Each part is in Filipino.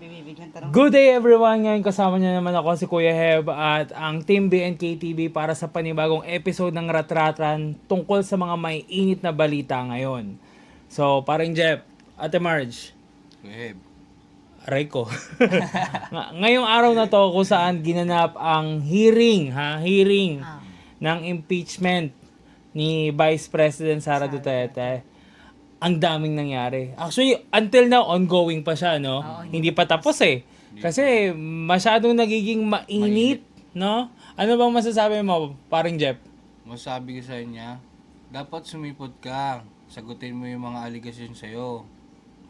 bibigyan tanong. Good day everyone! Ngayon kasama niyo naman ako si Kuya Heb at ang Team BNK-TV para sa panibagong episode ng Ratratan tungkol sa mga may init na balita ngayon. So, paring Jeff, Ate Marge, Web. aray ko. Ngayong araw na to kung saan ginanap ang hearing ng impeachment ni Vice President Sara Duterte. Ang daming nangyari. Actually, until now, ongoing pa siya, no? Hindi pa tapos eh. Kasi masyadong nagiging mainit, no? Ano bang masasabi mo, paring Jeff? Masabi ko sa kanya, dapat sumipot ka. Sagutin mo yung mga allegation sa'yo.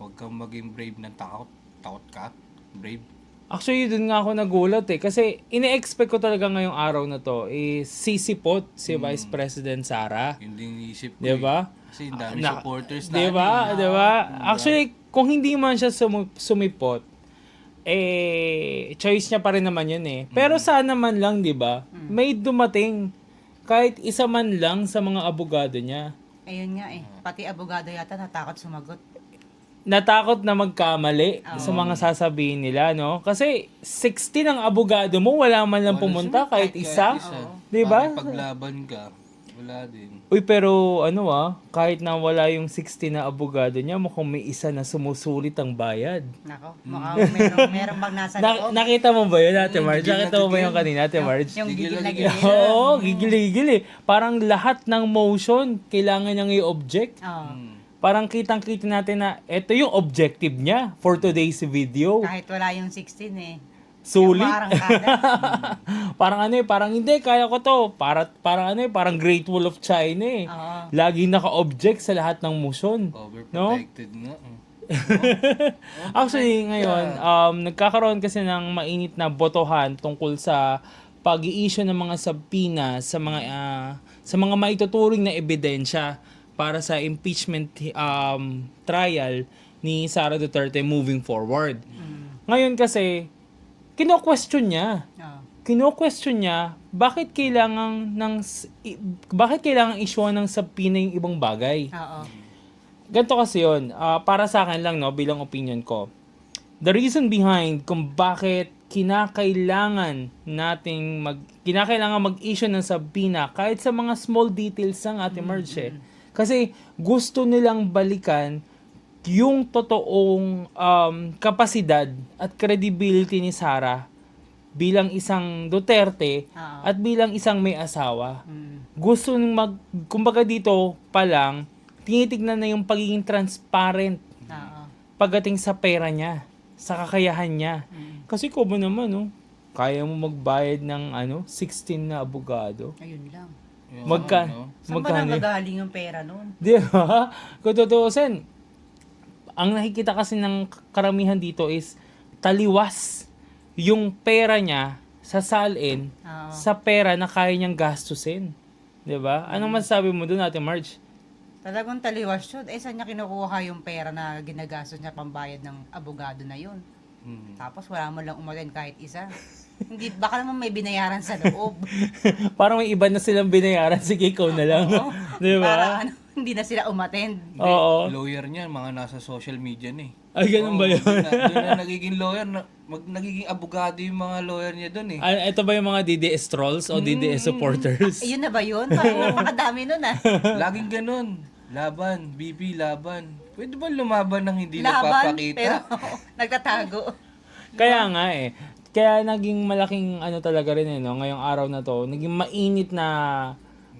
Huwag kang maging brave ng takot. Takot ka? Brave? Actually, dun nga ako nagulat eh. Kasi ine-expect ko talaga ngayong araw na to is sisipot si Vice President Sara. Yun din iisip ko. Diba? Kasi yung dami supporters na. Diba? Diba? Actually, kung hindi man siya sumipot, choice niya pa rin naman yun eh. Pero sana man lang, diba? May dumating kahit isa man lang sa mga abogado niya. Ayun nga eh. Pati abogado yata natakot sumagot. Natakot na magkamali sa mga sasabihin nila, no? Kasi 16 ang abogado mo, wala man lang pumunta kahit isa. Di ba? Paglaban ka, wala din. Uy, pero kahit na wala yung 16 na abogado niya, mukhang may isa na sumusulit ang bayad. Nako, mukhang merong bang nasa loob. Nakita mo ba yun, Ate Marge? Nakita mo ba yung kanina, Ate Marge? Yung gigil na gigil. Oo, gigil-gigil eh. Parang lahat ng motion, kailangan niyang i-object. Parang kitang-kita natin na ito yung objective niya for today's video. Kahit wala yung 16 eh. Sulit. Yung marangkada. parang hindi, kaya ko to. Parang Great Wall of China eh. Oo. Laging naka-object sa lahat ng motion. Overprotected nga. Actually, ngayon, nagkakaroon kasi ng mainit na botohan tungkol sa pag-i-issue ng mga subpoena sa mga maituturing na ebidensya para sa impeachment trial ni Sara Duterte moving forward. Ngayon kasi, kino-question niya bakit kailangan issue ng subpoena yung ibang bagay. Oo. Ganito kasi yun, para sa akin lang, no, bilang opinion ko. The reason behind kung bakit kinakailangan mag-issue ng subpoena kahit sa mga small details ng Ate Marge. Kasi gusto nilang balikan yung totoong kapasidad at credibility ni Sara bilang isang Duterte at bilang isang may asawa. Gusto kumbaga dito pa lang, tinitignan na yung pagiging transparent pagdating sa pera niya, sa kakayahan niya. Kasi kung naman, kaya mo magbayad ng 16 na abogado. Ayun lang. Saan ba nanggagaling yung pera nun? Di ba? Kung tutuusin, ang nakikita kasi ng karamihan dito is taliwas yung pera niya sasalin sa pera na kaya niyang gastusin. Di ba? Anong masasabi mo doon, Ate Marge? Talagang taliwas yun. Saan niya kinukuha yung pera na ginagastos niya pambayad ng abogado na yun? Tapos wala mo lang umaten kahit isa. Hindi, baka naman may binayaran sa loob. Parang may iba na silang binayaran. Sige, ikaw na lang. Di ba? Para hindi na sila umattend. Oo. Lawyer niya, mga nasa social media na eh. Ay, ganun ba yun? Doon na nagiging lawyer, nagiging abogado yung mga lawyer niya doon eh. Ito ba yung mga DDS trolls o DDS supporters? Yun na ba yun? Parang napakadami nun Laging ganun. Laban, BP, laban. Pwede ba lumaban ng hindi Laban, nagpapakita? pero nagtatago. Kaya nga eh. Kaya naging malaking talaga rin ngayong araw na to, naging mainit na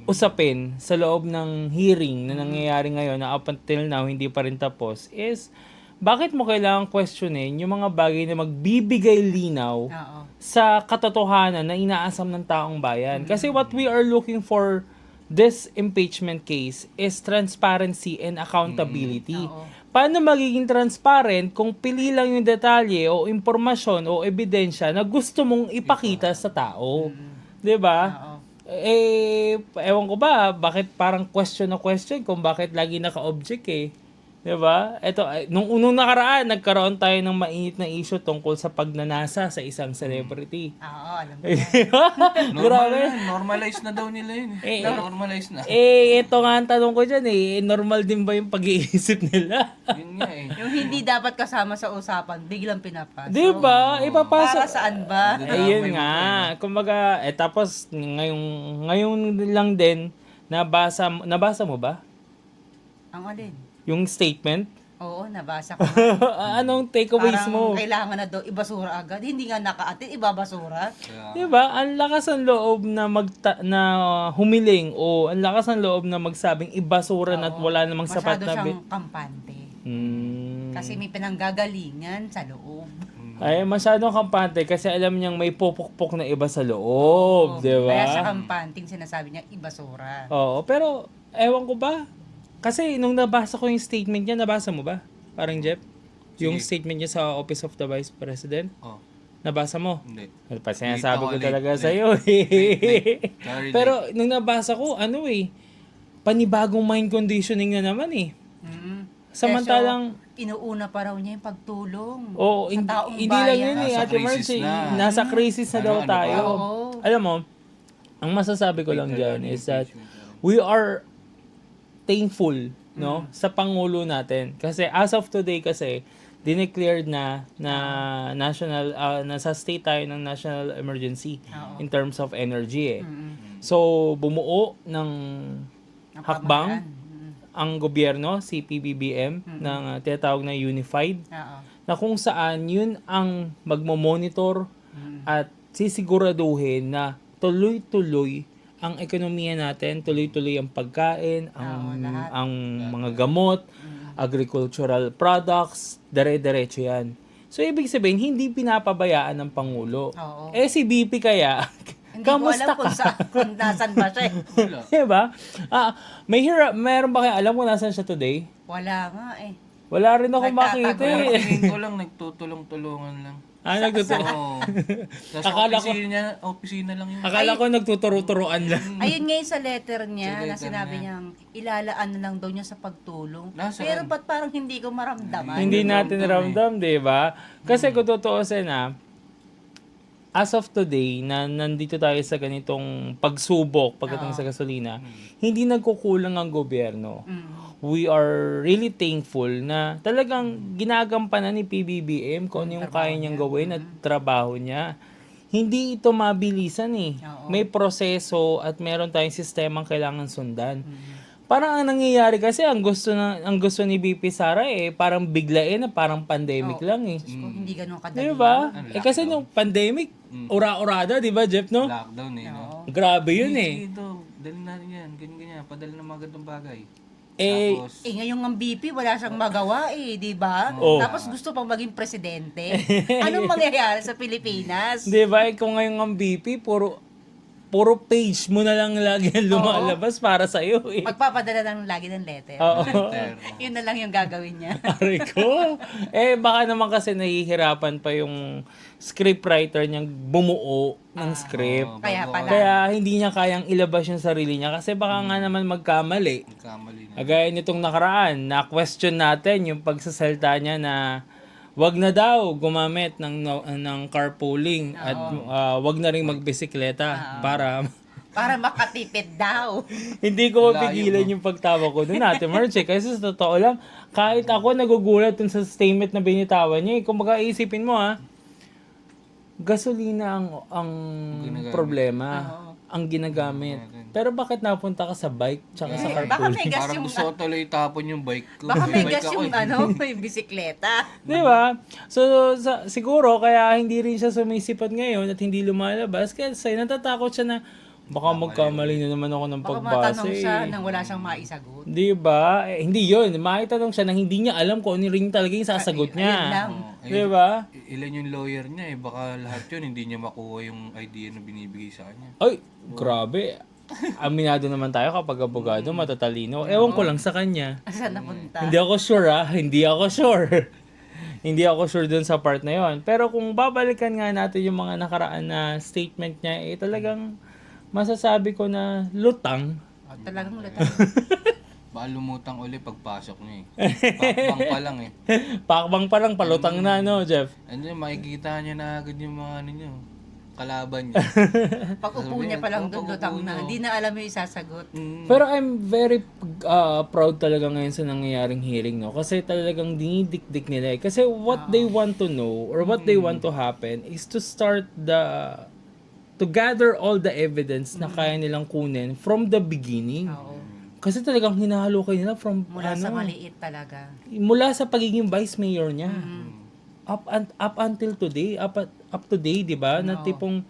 usapin sa loob ng hearing na nangyayari ngayon na up until now hindi pa rin tapos is bakit mo kailangang questionin yung mga bagay na magbibigay linaw sa katotohanan na inaasam ng taong bayan. Kasi what we are looking for this impeachment case is transparency and accountability. Paano magiging transparent kung pili lang yung detalye o impormasyon o ebidensya na gusto mong ipakita sa tao? 'Di ba? Ewan ko ba, bakit parang question na question kung bakit lagi naka-object eh. Diba? Ito, nung unang nakaraan, nagkaroon tayo ng mainit na issue tungkol sa pagnanasa sa isang celebrity. Oo, alam ko. Normal Grabe. na, normalize na daw nila yun. Normalize na. Ito nga ang tanong ko dyan normal din ba yung pag-iisip nila? Yun nga eh. Yung hindi dapat kasama sa usapan, biglang pinapasok. Diba? Ipapasok. Para saan ba? Ayun nga. Kumbaga, tapos ngayon lang din, nabasa mo ba? Ang alin? Yung statement? Oo, nabasa ko. Anong takeaways mo? Parang kailangan na daw ibasura agad. Hindi nga naka-attend, ibabasura. Kaya, Diba? Ang lakas ng loob na na humiling o ang lakas ng loob na magsabing ibasuran at wala namang sapat Masyado na siyang kampante. Kasi may pinanggagalingan sa loob. Ay, masyadong kampante kasi alam niyang may pupukpok na iba sa loob, di ba? Kaya siya kampanting sinasabi niya ibasura. Oo, pero ewan ko ba? Kasi nung nabasa ko yung statement niya, nabasa mo ba? Parang Jeff? Yung statement niya sa Office of the Vice President? oh, Nabasa mo? hindi. Pa sinasabi ko Late, talaga late, sa iyo. Sorry, Pero nung nabasa ko, panibagong mind conditioning na naman Samantalang inuuna pa raw niya yung pagtulong Oo, sa taong hindi lang bayan. yun Nasa Ate crisis Marcy. na. Nasa crisis na daw Ano tayo. pa? Oo. Alam mo, ang masasabi ko lang dyan is that we are thankful sa Pangulo natin. Kasi as of today kasi, dineclared na national nasa state tayo ng national emergency in terms of energy So bumuo ng Ang hakbang pamahalaan. ang gobyerno, si PBBM, ng tinatawag na Unified, Oo. na kung saan yun ang magmo-monitor at sisiguraduhin na tuloy-tuloy ang ekonomiya natin, tuloy-tuloy ang pagkain, ang mga gamot, agricultural products, dire-diretso yan. So, ibig sabihin, hindi pinapabayaan ng Pangulo. Oo. Si BP kaya, Hindi kamusta ko alam ka? kung nasan ba siya. Wala. Diba? Meron ba kayo alam kung nasan siya today? Wala nga eh. Wala rin ako makita Pero eh. tingin ko lang, nagtutulong-tulungan lang. Nagtuturo. Oo. Tapos Akala ko- opisina lang yun. Akala ko nagtuturo-turoan lang. Ayun nga yung sa letter niya Sa na letter sinabi niya. niyang ilalaan na lang daw niya sa pagtulong. Nasaan? Pero ba't parang hindi ko maramdaman? Hindi natin ramdam, di ba? Kasi kung tutuusin as of today, na nandito tayo sa ganitong pagsubok pagdating sa gasolina, hindi nagkukulang ang gobyerno. We are really thankful na talagang ginagampanan ni PBBM kung ano yung kaya niyang gawin at trabaho niya. Hindi ito mabilisan Oo. May proseso at meron tayong sistemang kailangan sundan. Parang ang nangyayari kasi ang gusto ni BP Sara parang biglain na parang pandemic lang Diyos ko, hindi ganun kadali. Di ba? Kasi nung pandemic, ura-urada, di ba, Jeff, no? Lockdown no? Grabe yun Sige ito, dalhin natin yan. Ganyan, padala ng mga gandong bagay. Eh, Tapos, ngayong ang BP, wala siyang magawa di ba? Oo. Tapos gusto pang maging presidente. Anong mangyayari sa Pilipinas? di ba, kung ngayong ang BP, puro page mo na lang lagi ang lumalabas para sa iyo Magpapadala lang lagi ng letter. Oo. Yun na lang yung gagawin niya. Aray ko. Baka naman kasi nahihirapan pa yung scriptwriter niyang bumuo ng script. Kaya pala. Kaya hindi niya kayang ilabas yung sarili niya kasi baka nga naman magkamali. kamali na. Agaya nitong nakaraan, na-question natin yung pagsasalta niya na wag na daw gumamit ng carpooling at wag na rin magbisikleta para Para makatipid daw. hindi ko mapigilan yung pagtawa ko doon natin, Marche. Kasi sa totoo lang, kahit ako nagugulat dun sa statement na binitawan niya. Kung baka isipin mo gasolina ang Ginagamit. problema. Ang ginagamit. Pero bakit napunta ka sa bike tsaka sa Baka carpooling? may gas Parang yung... gusto ko tuloy tapon yung bike ko. Baka may Bike gas ako yung may bisikleta. Di ba? So, siguro, kaya hindi rin siya sumisipat ngayon at hindi lumalabas kasi natatakot siya na baka magkamali na naman ako ng Baka pagbase. matanong siya nang wala siyang maisagot. Di ba? Hindi yun. Maitanong siya nang hindi niya alam kung ano rin talaga yung sasagot Ayun niya. lang. Di ba? Ilan yung lawyer niya baka lahat yun hindi niya makuha yung idea na binibigay sa kanya. Ay, grabe. Aminado naman tayo kapag abogado, matatalino. Ewan ko lang sa kanya. Saan napunta? Hindi ako sure Hindi ako sure. Hindi ako sure dun sa part na yon. Pero kung babalikan nga natin yung mga nakaraan na statement niya, talagang masasabi ko na lutang. Talagang lutang. Baka lumutang uli pagpasok niya eh. Pakbang pa lang eh. Pakbang pa lang, palutang na, no, Jeff? Ano, makikita niya na agad yung mga ano niyo, kalaban niya. Pag upo niya pa lang doon, lutang na. Hindi na alam yung isasagot. Pero I'm very proud talaga ngayon sa nangyayaring hearing, no? Kasi talagang dinidikdik nila eh. Kasi what they want to know or what they want to happen is to start to gather all the evidence na kaya nilang kunin from the beginning. Oo. Kasi talagang hinahalo kayo nila from Mula sa maliit talaga. mula sa pagiging vice mayor niya. Up until today, up to day, 'di ba? Na tipong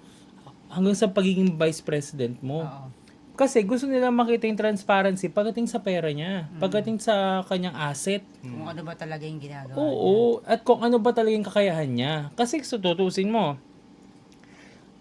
hanggang sa pagiging vice president mo. Oo. Kasi gusto nila makita yung transparency pagdating sa pera niya, pagdating sa kanyang asset. Kung ano ba talaga yung ginagawa. Oo, at kung ano ba talaga yung kakayahan niya. Kasi tutusin mo,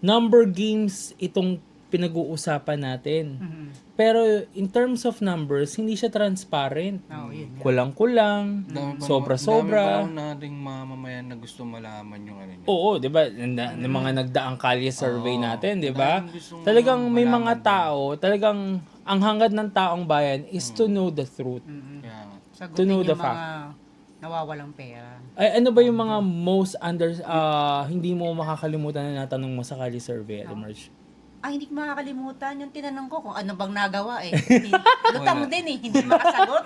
number games itong pinag-uusapan natin. Mhm. Pero in terms of numbers, hindi siya transparent. Oo, yun. Kulang-kulang, Dami pa sobra-sobra. naman nating mamamayan na gusto malaman yung ano niya. Oo, 'di ba? Ng mga nagdaang kalye survey natin, 'di ba? Madaming gustong Talagang may malaman mga tao, talagang ang hangad ng taong bayan is to know the truth. Kaya nga. Sagutin know yung the mga nawawalang pera. Ay, ano ba yung mga most hindi mo makakalimutan na natanong mo sa kalye survey, Ate Marge? Ay, hindi ko makakalimutan yung tinanong ko kung ano bang nagawa eh. Lutang din eh, hindi makasagot.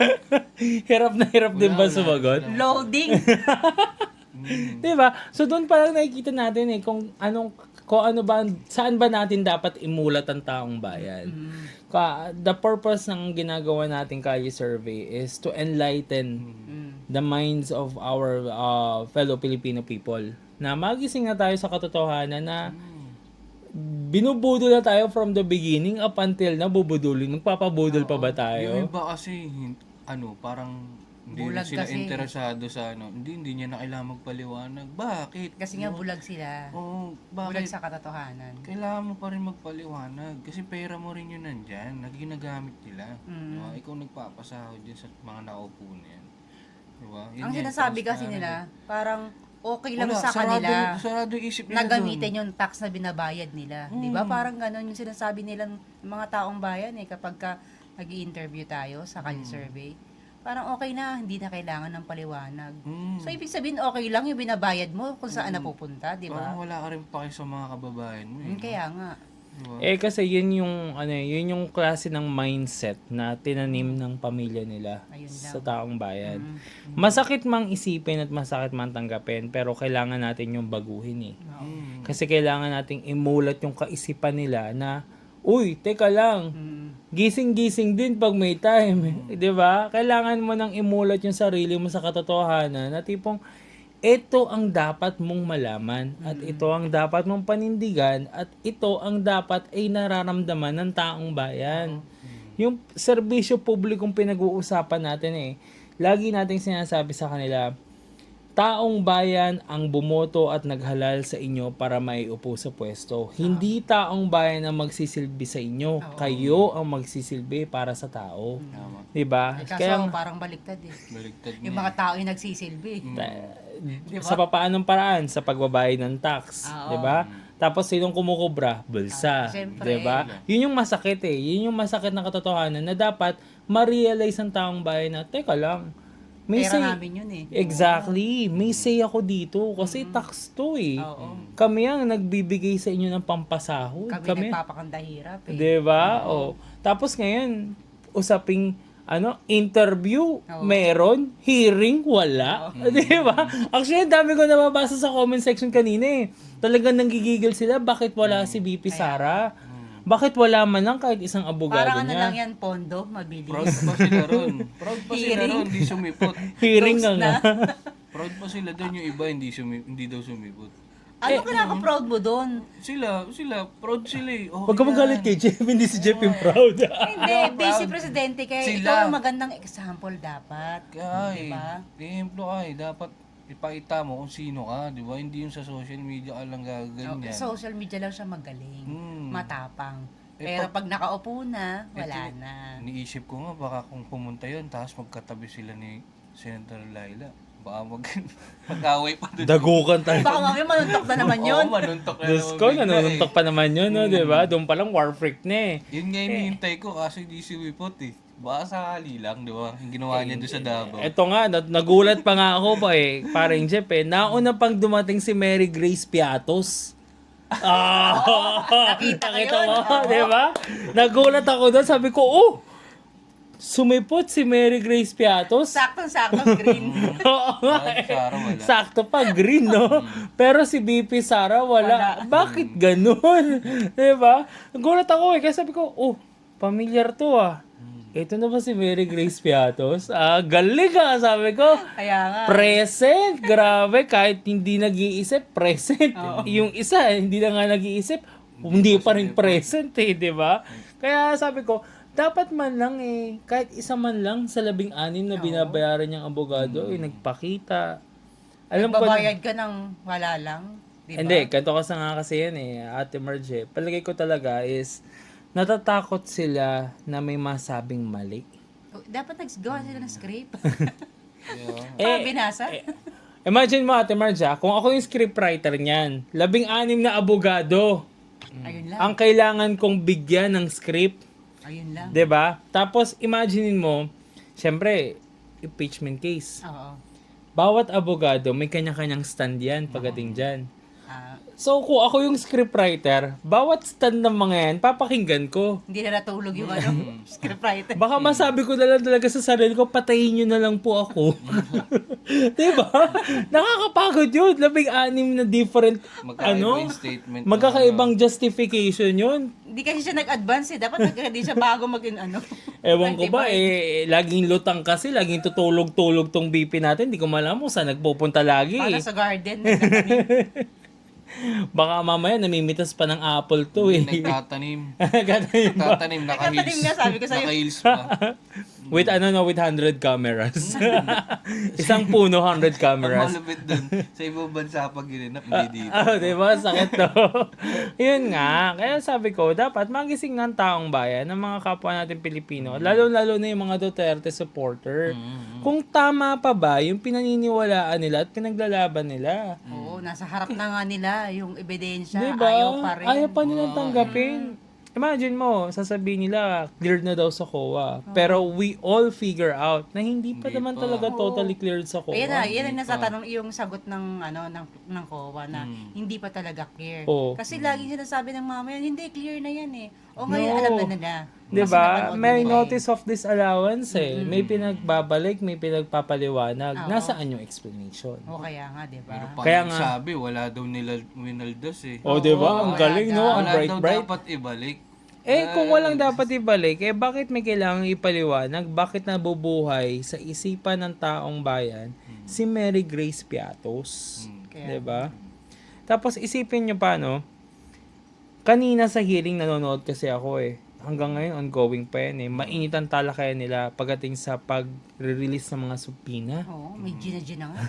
Hirap din ba sumagot? Loading. Di ba? So doon pa lang nakikita natin eh kung ano ba, saan ba natin dapat imulat ang taong bayan. The purpose ng ginagawa nating kalye survey is to enlighten the minds of our fellow Filipino people. Na magising na tayo sa katotohanan na binubudol na tayo from the beginning up until na bubudulin. Magpapabudol pa ba Yung tayo? iba kasi, parang hindi Bulag sila kasi. interesado sa hindi niya na kailangan magpaliwanag. Bakit? Kasi nga bulag sila. Oo, Bulag bakit? sa katotohanan. Kailangan mo pa rin magpaliwanag. Kasi pera mo rin yun nandyan. Ginagamit nila. Diba? Ikaw nagpapasahod din sa mga naupo na yan. Diba? Yun Ang yan, sinasabi kasi transparent. nila, parang okay lang Wala, sa kanila sarado yung isip nila na gamitin yung tax na binabayad nila. Di ba? Parang ganon yung sinasabi nila ng mga taong bayan eh kapag ka nag-i-interview tayo sa Kalye Survey. Parang okay na, hindi na kailangan ng paliwanag. So, ibig sabihin, okay lang yung binabayad mo kung saan napupunta, di ba? Parang wala ka rin paki sa mga kababayan mo. Kaya nga. Diba? Eh kasi yun yung klase ng mindset na tinanim ng pamilya nila Ayun sa taong bayan. Masakit mang isipin at masakit mang tanggapin, pero kailangan natin yung baguhin eh. Kasi kailangan nating imulat yung kaisipan nila na, uy, teka lang, gising-gising din pag may time. 'Di ba? Kailangan mo nang imulat yung sarili mo sa katotohanan na tipong ito ang dapat mong malaman at ito ang dapat mong panindigan at ito ang dapat ay nararamdaman ng taong bayan. Yung serbisyo publikong pinag-uusapan natin eh, lagi nating sinasabi sa kanila, taong bayan ang bumoto at naghalal sa inyo para maiupo sa pwesto. Hindi taong bayan ang magsisilbi sa inyo. Kayo ang magsisilbi para sa tao. Tama. 'Di ba? Kaso parang baliktad eh. Baliktad Yung niya. mga tao yung nagsisilbi. Sa papaanong paraan sa pagbabayad ng tax, Oo. 'di ba? Tapos sinong kumukubra? Bulsa, Siyempre. 'di ba? Yun yung masakit eh. Yun yung masakit na katotohanan na dapat ma-realize ng taong bayan na teka lang. May Pera say, namin yun eh. exactly. May say ako dito kasi tax to eh. Oo. Kami ang nagbibigay sa inyo ng pampasahod. Kami nagpapakandahirap eh. 'Di ba? Oh. Tapos ngayon, usaping interview, meron, hearing, wala. 'Di ba? Actually, ang dami ko nababasa sa comment section kanina eh. Talagang nanggigigil sila, bakit wala si BP Sara? Bakit wala man lang kahit isang abogado Parang ano niya? lang yan, pondo, mabilis. Proud pa sila ron. Proud pa sila Hearing. ron, hindi sumipot. Hearing Close nga. Proud pa sila doon, yung iba hindi daw sumipot. Ano kinaka-proud mo doon? Sila, proud sila eh. Okay Huwag ka magalit kay Jeff, hindi si Jeff yung proud. Hindi, busy presidente kaya Sila. ikaw ang magandang example dapat. Kaya Diba? exemplo ka eh. Dapat ipakita mo kung sino ka, di ba? Hindi yung sa social media ka lang gaganyan. Social media lang siya magaling, matapang. Eh, Pero pag nakaupo na, wala Ito, na. Iniisip ko nga, baka kung pumunta yun, tapos magkatabi sila ni Senator Laila, baka mag-away pa doon. Dagukan tayo. Baka mamaya manuntok na naman yun. Oo, manuntok na Diyos naman ko, bigla nanununtok pa naman yun, no, di ba? Doon pa lang war freak na eh. Yun nga yung hinihintay ko, kasi di sumipot eh. Baka sakali lang, di ba? Yung ginawa niya doon sa Davao. Eto nga, nagulat pa nga ako pa parang Jeff nauna pang dumating si Mary Grace Piatos. Nakita ko Nakita yun. mo, di ba? Nagulat ako doon, sabi ko, sumipot si Mary Grace Piatos. Saktong-saktong green. Oo nga Bakit Sarah wala? Sakto pa, green, no? Pero si BP Sara, wala. Bakit ganun? Diba? Nagulat ako kaya sabi ko, familiar to Ito na ba si Mary Grace Piatos? Galing sabi ko. Kaya nga. Present! Grabe, kahit hindi nag-iisip, present. Yung isa, hindi na nga nag-iisip, hindi pa rin present di ba? Kaya sabi ko, dapat man lang kahit isa man lang sa 16 na binabayaran niyang abogado, nagpakita. Alam ko Babayad ka ng wala lang. Di ba? Hindi, kanto nga kasi yan Ate Marge. Palagay ko talaga is, natatakot sila na may masabing mali. Dapat naggawa sila ng script. Yeah. Para binasa. Imagine mo Ate Marge, kung ako yung scriptwriter niyan, 16 na abogado, Ayun lang. ang kailangan kong bigyan ng script. Ayun lang. 'Di ba? Tapos imaginein mo, syempre impeachment case. Oo. Bawat abogado may kanya-kanyang stand yan pagdating diyan. Ah, So kung ako yung scriptwriter, bawat stand ng mga yan papakinggan ko. hindi na natulog yung scriptwriter. Baka masabi ko na lang talaga sa sarili ko, patayin nyo na lang po ako. 'Di ba? Nakakapagod yun. 16 na different Magkaiba yung statement. magkakaibang justification yun. Hindi kasi siya nag-advance Dapat hindi siya bago Ewan ko ba, laging lutang kasi, laging tutulog-tulog tong BP natin. Hindi ko malam kung saan nagpupunta lagi. Para sa garden. Baka mamaya namimitas pa ng apple to Nagtatanim. Gatayin ba? Nagtatanim, Nagtatanim nga, sabi ko sa'yo. Naka-heels pa. With 100 cameras. Isang puno, 100 Ang cameras. malupit dun, sa ibang bansa pag ginanap, hindi dito. Diba? Sakit to. Yun nga. Kaya sabi ko, dapat magising ng taong bayan, ng mga kapwa natin Pilipino, lalo-lalo na yung mga Duterte supporter. Kung tama pa ba yung pinaniniwalaan nila at pinaglalaban nila. Oo, nasa harap na nga nila yung ebidensya. Diba? Ayaw pa rin. Ayaw pa nilang tanggapin. Imagine mo, sasabihin nila, cleared na daw sa COA. Pero we all figure out na hindi pa naman talaga totally cleared sa COA. Yan ang nasa tanong yung sagot ng ng COA na hindi pa talaga clear. Oo. Kasi lagi sinasabi ng mamayan, hindi clear na yan O ngayon alam na nila. Kasi Diba? napanood May nila notice of disallowance May pinagbabalik, may pinagpapaliwanag. Oo. Nasaan yung explanation? O kaya nga, diba? Pero pag Kaya nga- sabi, wala daw nila winaldos O, diba? Ang wala galing, no? Ang Wala daw bright-bright. dapat ibalik. Kung walang dapat ibalik, bakit may kailangang ipaliwanag? Bakit nabubuhay sa isipan ng taong bayan si Mary Grace Piatos? Kaya- Diba? Tapos isipin nyo pa, kanina sa hearing nanonood kasi ako Hanggang ngayon, ongoing pa yan Mainit ang talakayan nila pagdating sa pag-release ng mga subpoena. Oo, may gina-gina nga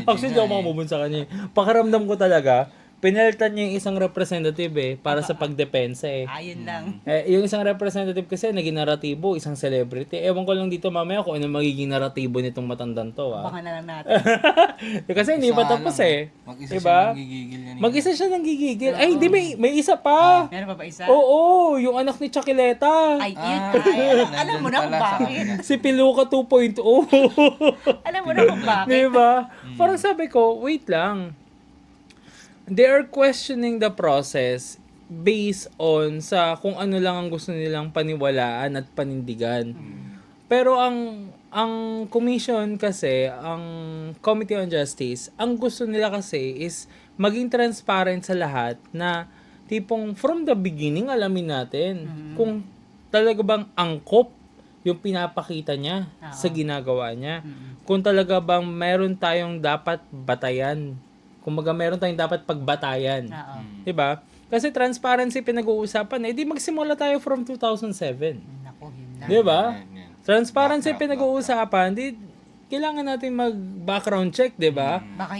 Actually, hindi ako mamubun sa kanya. Pakiramdam ko talaga, pinalitan niya yung isang representative para sa pagdepensa Ayun lang. Yung isang representative kasi naging naratibo, isang celebrity. Ewan ko lang dito mamaya kung ano magiging naratibo nitong matandang to. Baka na lang natin. Kasi hindi pa tapos Mag-isa Diba? siya nanggigigil yan. Mag-isa siya nang gigigil. Ay, hindi, may isa pa. Meron pa ba isa? Oo, yung anak ni Chakileta. Ay, yun. nandun Alam mo na kung pala sa bakit. kanya. Si Piluka 2.0. Alam mo na kung bakit. Diba? Parang sabi ko, wait lang. They are questioning the process based on sa kung ano lang ang gusto nilang paniwalaan at panindigan. Pero ang commission kasi, ang Committee on Justice, ang gusto nila kasi is maging transparent sa lahat na tipong from the beginning alamin natin kung talaga bang angkop yung pinapakita niya sa ginagawa niya. Kung talaga bang meron tayong dapat batayan. Kumbaga meron tayong dapat pagbatayan. Oo. 'Di ba? Kasi transparency pinag-uusapan di magsimula tayo from 2007. Naku, yun lang. 'Di ba? Yan. Transparency pinag-uusapan, kailangan natin mag-background check, 'di ba? Baka,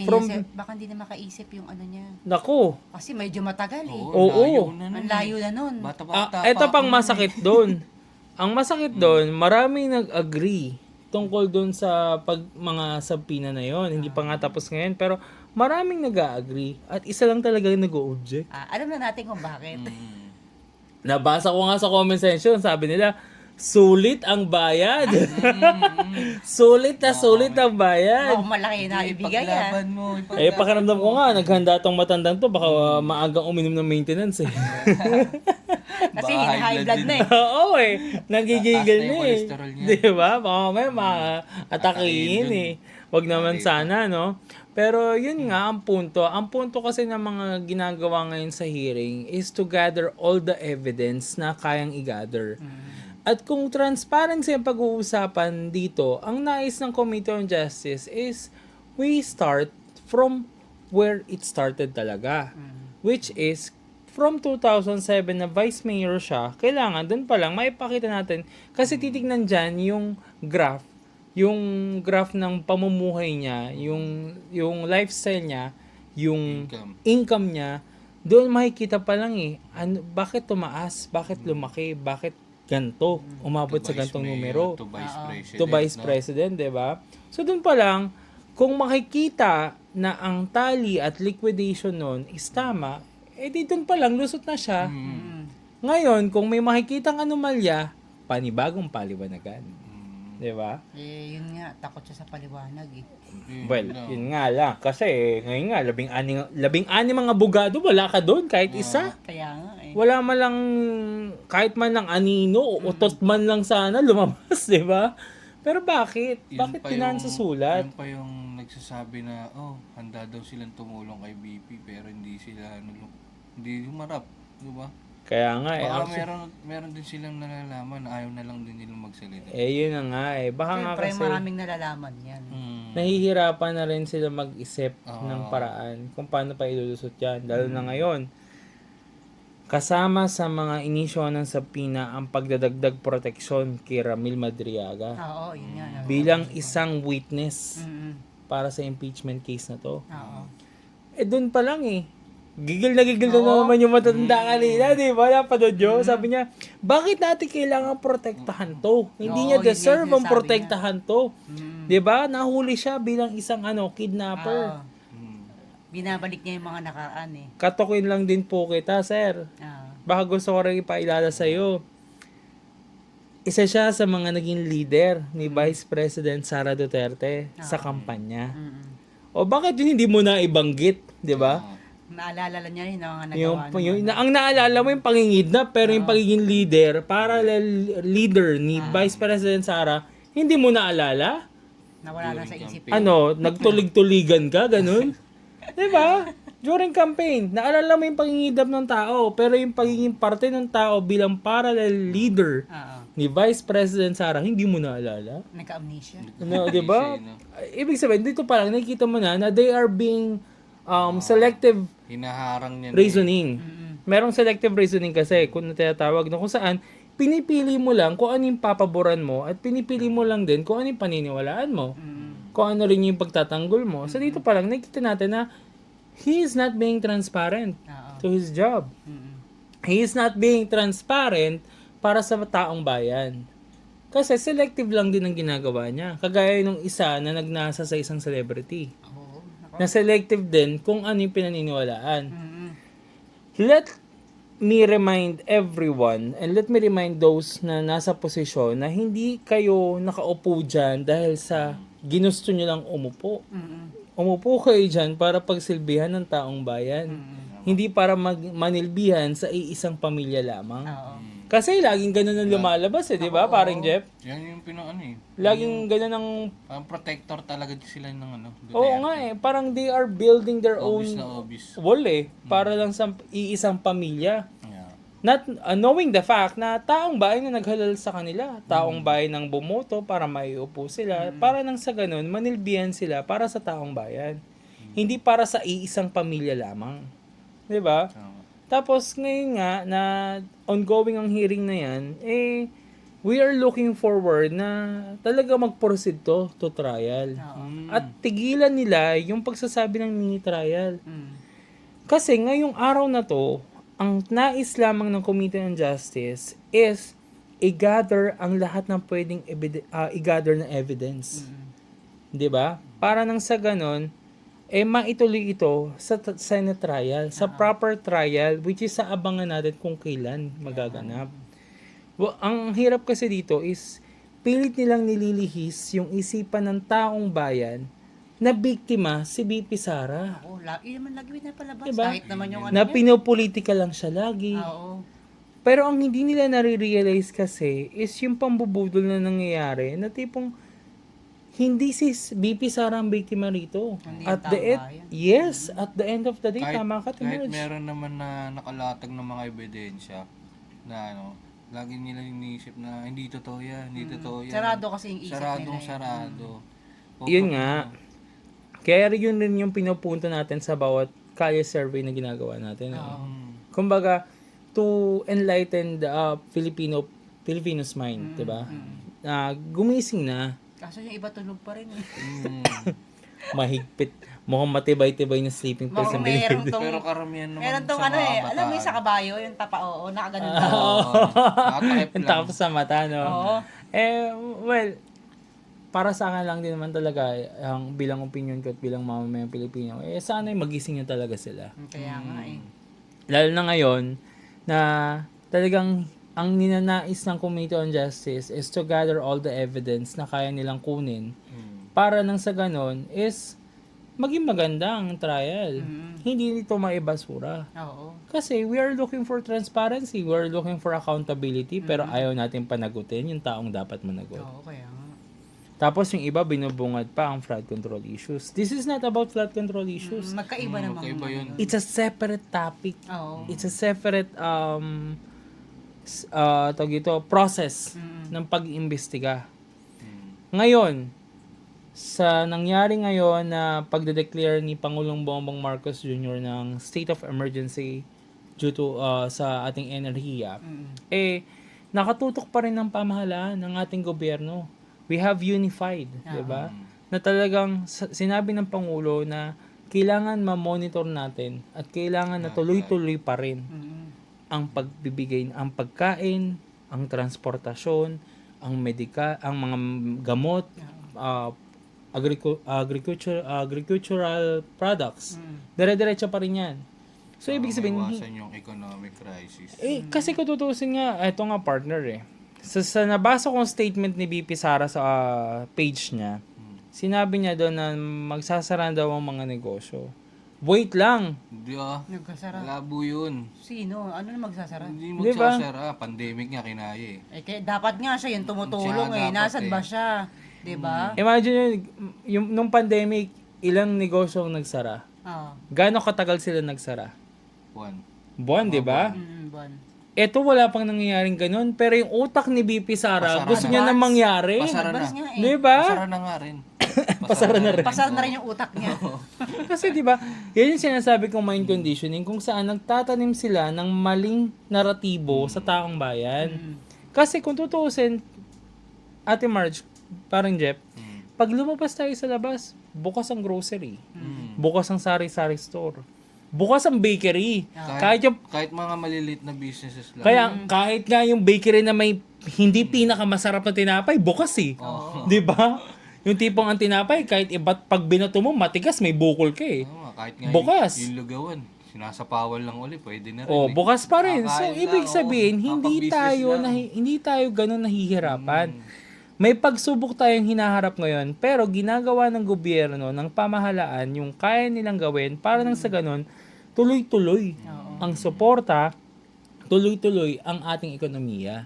baka hindi na makaisip yung ano niya. Naku. Kasi medyo matagal Oo. layo na nun. Ang layo na nun. Bata-bata Ito pa pang ako masakit doon. Ang masakit doon, maraming nag-agree tungkol doon sa mga subpoena na 'yon. Hindi pa nga tapos ngayon, pero maraming nag-agree at isa lang talaga nag-object. Alam na natin kung bakit. Nabasa ko nga sa comment section, sabi nila, sulit ang bayad. Sulit na sulit ang bayad. Mukhang malaki na ibigay Ipaglaban mo. Pakiramdam ko nga, naghanda tong matandang to, baka maagang uminom ng maintenance eh. Kasi High high blood blood na eh. Oo eh, nagigigil Taas na yung na eh. cholesterol niya. Di ba? Baka may ma-atakihin eh. Wag naman sana, no? Pero yun nga ang punto. Ang punto kasi ng mga ginagawa ngayon sa hearing is to gather all the evidence na kayang i-gather. At kung transparency ang pag-uusapan dito, ang nais ng Committee on Justice is we start from where it started talaga. Which is from 2007 na vice mayor siya, kailangan doon pa lang maipakita natin kasi titignan dyan yung graph ng pamumuhay niya, yung lifestyle niya, yung income niya, doon makikita pa lang eh, bakit tumaas, bakit lumaki, bakit ganto, umabot sa gantong numero. To vice president. To vice president, di ba? So doon pa lang, kung makikita na ang tally at liquidation nun is tama, eh di doon pa lang, lusot na siya. Ngayon, kung may makikitang anomalya, panibagong paliwanagan. Di ba? Eh, yun nga, takot siya sa paliwanag eh. Well, yun nga lang. Kasi ngayon nga, 16 mga abogado, wala ka doon, kahit isa. Kaya nga eh. Wala man lang, kahit man lang anino, o utot man lang sana, lumabas, di ba? Pero bakit? Bakit tinahan sa sulat? Yun pa yung nagsasabi na, handa daw silang tumulong kay BP, pero hindi sila, hindi humarap, di ba? Kaya nga Baka meron din silang nalalaman na ayaw na lang din nilang magsalita. yun na nga Baka nga Siyempre, kasi maraming nalalaman yan. nahihirapan na rin sila mag-isip ng paraan kung paano pa ilulusot yan. Lalo na ngayon, kasama sa mga inisyo ng subpoena ang pagdadagdag proteksyon kay Ramil Madriaga Oo, yun nga. bilang isang witness Mm-mm. para sa impeachment case na to. Oo. Doon pa lang Gigil na naman yung matanda kanina, di ba? Napanood nyo? Sabi niya, bakit natin kailangan protektahan to? Hindi niya Oo, yun deserve yung ang sinasabi protektahan to. Di ba? Nahuli siya bilang isang kidnapper. Oo. Binabalik niya yung mga nakaraan eh. Katukin lang din po kita, sir. Oo. Baka gusto ko rin ipailala sa'yo. Isa siya sa mga naging leader ni Vice President Sara Duterte sa kampanya. O bakit yun hindi mo na ibanggit, di ba? Naalala lang niya yun ang mga nagawa Ang naalala mo yung pangingidnap, pero yung pagiging leader, parallel leader ni Vice President Sara, hindi mo naalala? Nawala na sa isip. Nagtulig-tuligan ka, ganun? Diba? During campaign, naalala mo yung pangingidap ng tao, pero yung pagiging parte ng tao bilang parallel leader Oo. ni Vice President Sara, hindi mo naalala? Nagka-amnesia. Diba? Ibig sabihin, dito pa lang, nakikita mo na they are being selective Hinaharang niya. reasoning. Merong selective reasoning kasi kung tinatawag na kung saan pinipili mo lang kung ano yung papaboran mo at pinipili mo lang din kung ano yung paniniwalaan mo. Kung ano rin yung pagtatanggol mo. So dito pa lang nakikita natin na he is not being transparent to his job. He is not being transparent para sa taong bayan. Kasi selective lang din ang ginagawa niya. Kagaya nung isa na nagnasa sa isang celebrity. Oo. Na selective din kung ano yung pinaniniwalaan. Let me remind everyone and let me remind those na nasa posisyon na hindi kayo nakaupo dyan dahil sa ginusto nyo lang umupo. Umupo kayo dyan para pagsilbihan ng taong bayan. Hindi para manilbihan sa iisang pamilya lamang. Oo. Kasi laging ganun ang lumalabas di ba? Parang Jeff? Yan yung Laging ganun ang Parang protector talaga sila ng oo nga parang they are building their Obvious own na obvious. wall para lang sa iisang pamilya. Yeah. Not knowing the fact na taong bayan na naghalal sa kanila, taong bayan ang bumoto para maiupo sila, para nang sa ganun manilbihan sila para sa taong bayan. Hindi para sa iisang pamilya lamang. 'Di ba? Tapos ngayon nga na ongoing ang hearing na 'yan, we are looking forward na talaga mag-proceed to trial. At tigilan nila yung pagsasabi ng mini trial. Kasi ngayong araw na to, ang nais lamang ng Committee on Justice is i-gather ang lahat ng pwedeng i-gather na evidence. 'Di ba? Para nang sa ganon, maituloy ito sa Senate trial, sa proper trial, which is sa abangan natin kung kailan magaganap. Ang hirap kasi dito is pilit nilang nililihis yung isipan ng taong bayan na biktima si BP Sara. Oo, lagi naman lagi pinapalabas. Diba? Kahit naman yung ano Na niya. pinopolitika lang siya lagi. Oo. Pero ang hindi nila nare-realize kasi is yung pambubudol na nangyayari na tipong hindi si BP Sara ang biktima rito. Hindi At ang the taong end, bayan. yes, at the end of the day, tama ka, kahit Timurge. meron naman na nakalatag ng mga ebidensya na ano, lagi nila iniisip na hindi totoo yan, hindi totoo yan. Sarado kasi yung isip Saradong nila. sarado. Yun nga. Kaya yun rin yung pinupunto natin sa bawat kalye survey na ginagawa natin. Kumbaga, to enlighten the Filipinos mind, 'di ba? Gumising na, Kaso yung iba tulog pa rin eh. mahigpit, mukhang matibay-tibay na sleeping pills ang Meron binibili. tong, Pero karamihan naman meron tong sa ano mga eh. Alam mo yung sa kabataan. kabayo, yung tapa, oo, nakaganon lang. Oo. Nakatakip Ang lang. tapos sa mata, no? Oo. Well, para sa akin lang din naman talaga, ang bilang opinion ko at bilang mamamayang Pilipino, sana'y magising na talaga sila. Kaya nga eh. Lalo na ngayon, na talagang ang ninanais ng Committee on Justice is to gather all the evidence na kaya nilang kunin para nang sa ganon is maging maganda ang trial. Hindi ito maibasura. Oo. Kasi we are looking for transparency, we are looking for accountability, pero ayaw natin panagutin yung taong dapat managot. Oo, kaya nga. Tapos yung iba binubungad pa ang flood control issues. This is not about flood control issues. Magkaiba naman. Magkaiba yun. It's a separate topic. Oo. It's a separate tawag ito, process ng pag-imbestiga. Ngayon, sa nangyari ngayon na pagde-declare ni Pangulong Bongbong Marcos Jr. ng state of emergency due to sa ating enerhiya, nakatutok pa rin ng pamahalaan ng ating gobyerno. We have unified, di ba? Na talagang sinabi ng Pangulo na kailangan ma-monitor natin at kailangan na tuloy-tuloy pa rin ang pagbibigay, ang pagkain, ang transportasyon, ang ang mga gamot, agricultural products. Dire-diretso pa rin yan. So, ibig sabihin, Maiwasan yung economic crisis. kasi kung tutusin nga, eto nga partner sa nabasa kong statement ni BP Sara sa page niya, sinabi niya doon na magsasara daw ang mga negosyo. Wait lang. Hindi Nagkasara. malabo yun. Sino? Ano na magsasara? Hindi Diba? magsasara. Pandemic nga kinaya eh. Kaya dapat nga siya yung tumutulong Siya eh. dapat Nasaan eh. ba siya? Diba? Imagine yun, nung pandemic, ilang negosyo ang nagsara? Oo. Gaano katagal sila nagsara? Buwan, di ba? Buwan. Eto wala pang nangyayaring ganun, pero yung utak ni BP Sara, Pasara gusto na. niya na mangyari. Pasara na. Advance nga eh. Di ba? Pasara na nga rin. Pasara na rin. Pasar na rin yung utak niya. Kasi 'di ba, yan yung sinasabi kong mind conditioning kung saan nagtatanim sila ng maling naratibo sa taong bayan. Kasi kung tutuusin, Ate Marge, parang Jeff, pag lumabas tayo sa labas, bukas ang grocery. Bukas ang sari-sari store. Bukas ang bakery. Kahit Kahit mga maliliit na businesses lang. kaya kahit nga yung bakery na may hindi pinakamasarap na tinapay, bukas eh. 'Di ba? Yung tipong ang tinapay, kahit iba't pag binato mo, matigas, may bukol ka eh. Kahit nga Bukas. yung lugawan, sinasapawan lang ulit, pwede na rin. Oh, eh. bukas pa rin. So, Kakain ibig lang, sabihin, makapag-business lang. hindi tayo ganun nahihirapan. May pagsubok tayong hinaharap ngayon, pero ginagawa ng gobyerno, ng pamahalaan, yung kaya nilang gawin, para nang sa ganun, tuloy-tuloy ang suporta, tuloy-tuloy ang ating ekonomiya.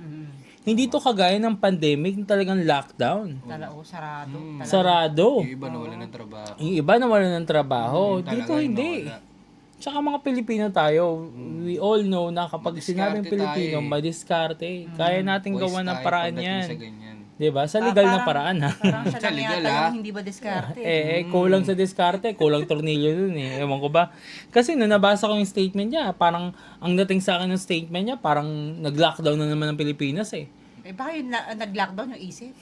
Hindi to kagaya ng pandemic, talagang lockdown. Sarado. Sarado. Yung iba nawala ng trabaho. Yung iba nawalan ng trabaho. Talaga Dito yung hindi. nawala. Tsaka mga Pilipino tayo, we all know na kapag sinabing Madiskarte Pilipino, tayo eh. madiskarte. Kaya natin Wise gawa ng tayo paraan pagdating yan. Sa ganyan. 'Di ba? Sa legal na paraan ha. Parang siya Sa lang legal, yata ah. yung hindi ba diskarte? Kulang sa diskarte, kulang tornilyo dun eh. Ewan ko ba. Kasi nung nabasa ko yung statement niya, parang ang dating sa akin ng statement niya, parang nag-lockdown na naman ang Pilipinas eh. Baka yung nag-lockdown yung isip.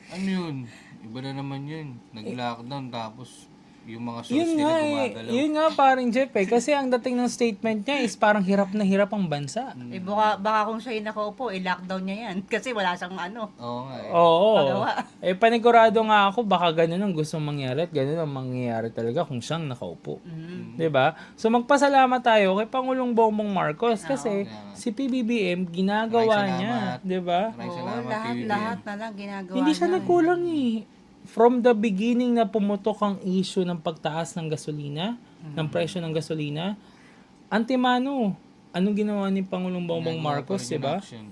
Ano yun? Iba na naman yun. Nag-lockdown tapos yung mga source Yun nila nga gumagalaw. yun nga parang Jeff kasi ang dating ng statement niya is parang hirap na hirap ang bansa. Eh, baka kung siya yung nakaupo, lockdown niya yan. Kasi wala siyang Oo nga eh. Oo. Pagawa. Panigurado nga ako baka ganun ang gustong mangyari at ganun ang mangyayari talaga kung siyang nakaupo. Mm. 'Di ba? So magpasalamat tayo kay Pangulong Bongbong Marcos kasi Oo. si PBBM ginagawa Maraming niya, salamat. 'di ba? Maraming Oo, salamat, PBBM. lahat na lang ginagawa Hindi siya niya. nagkulang eh. From the beginning na pumutok ang issue ng pagtaas ng gasolina, ng presyo ng gasolina, antimano, anong ginawa ni Pangulong Bongbong Ginagawa Marcos, pa rin 'di yung ba? action.